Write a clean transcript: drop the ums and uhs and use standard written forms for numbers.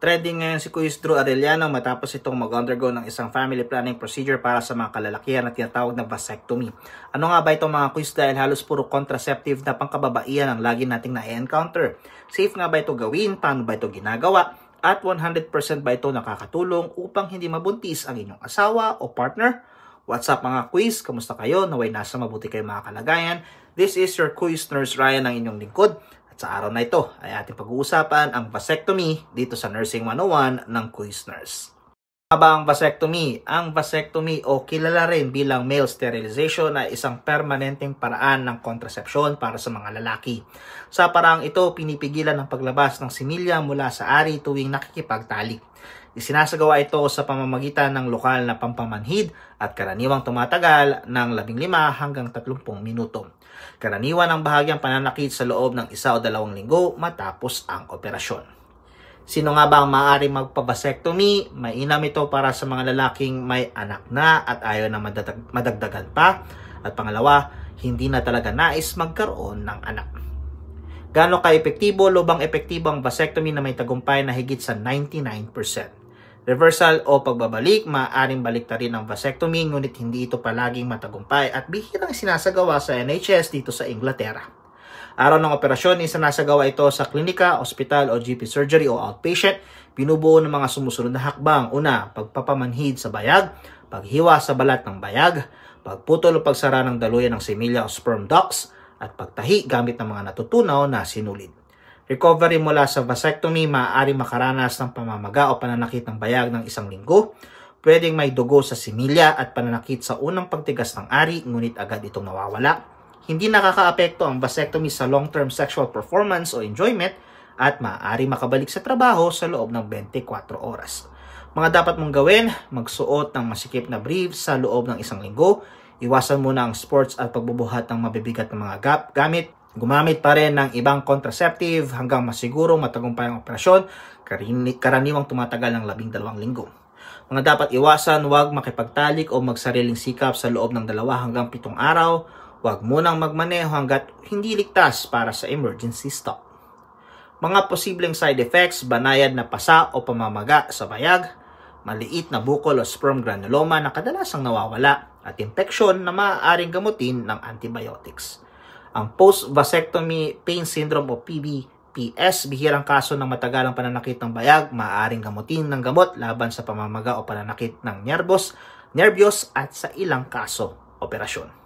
Trending ngayon si Kuya Drew Arellano matapos itong mag-undergo ng isang family planning procedure para sa mga kalalakihan na tinatawag na vasectomy. Ano nga ba itong mga quiz dahil halos puro contraceptive na pangkababaihan ang lagi nating na-encounter? Safe nga ba ito gawin? Paano ba ito ginagawa? At 100% ba ito nakakatulong upang hindi mabuntis ang inyong asawa o partner? What's up mga quiz? Kamusta kayo? Naway nasa mabuti kayo mga kalagayan. This is your quiz nurse Ryan ang inyong lingkod. At sa araw na ito ay ating pag-uusapan ang vasectomy dito sa Nursing 101 ng Quiz Nurse. Ano ba ang vasectomy? Ang vasectomy o kilala rin bilang male sterilization ay isang permanenteng paraan ng kontrasepsyon para sa mga lalaki. Sa paraang ito, pinipigilan ang paglabas ng similya mula sa ari tuwing nakikipagtalik. Isinasagawa ito sa pamamagitan ng lokal na pampamanhid at karaniwang tumatagal ng 15 hanggang 30 minuto. Karaniwan ang bahagyang pananakit sa loob ng 1 o 2 linggo matapos ang operasyon. Sino nga ba ang maaaring magpabasectomy? Mainam ito para sa mga lalaking may anak na at ayaw na madagdagan pa. At pangalawa, hindi na talaga nais magkaroon ng anak. Gaano ka-epektibo? Lubang epektibo ang vasectomy na may tagumpay na higit sa 99%. Reversal o pagbabalik, maaaring baliktarin ang vasectomy ngunit hindi ito palaging matagumpay at bihirang sinasagawa sa NHS dito sa Inglaterra. Araw ng operasyon, isinasagawa ito sa klinika, ospital o GP surgery o outpatient. Binubuo ng mga sumusunod na hakbang. Una, pagpapamanhid sa bayag, paghiwa sa balat ng bayag, pagputol o pagsara ng daluyan ng similya o sperm ducts, at pagtahi gamit ng mga natutunaw na sinulid. Recovery mula sa vasectomy, maaari makaranas ng pamamaga o pananakit ng bayag ng 1 linggo. Pwedeng may dugo sa similya at pananakit sa unang pagtigas ng ari, ngunit agad itong nawawala. Hindi nakakaapekto ang vasectomy sa long-term sexual performance o enjoyment at maaari makabalik sa trabaho sa loob ng 24 oras. Mga dapat mong gawin, magsuot ng masikip na briefs sa loob ng 1 linggo. Iwasan muna ang sports at pagbubuhat ng mabibigat na mga gamit. Gumamit pa rin ng ibang contraceptive hanggang masiguro matagumpay ang operasyon, karaniwang tumatagal ng 12 linggo. Mga dapat iwasan, huwag makipagtalik o magsariling sikap sa loob ng 2 hanggang 7 araw. Huwag munang magmaneho hanggat hindi ligtas para sa emergency stop. Mga posibleng side effects, banayad na pasa o pamamaga sa bayag, maliit na bukol o sperm granuloma na kadalasang nawawala, at infeksyon na maaaring gamutin ng antibiotics. Ang post-vasectomy pain syndrome o PVPS, bihirang kaso ng matagalang pananakit ng bayag, maaaring gamutin ng gamot laban sa pamamaga o pananakit ng nerbiyos at sa ilang kaso, operasyon.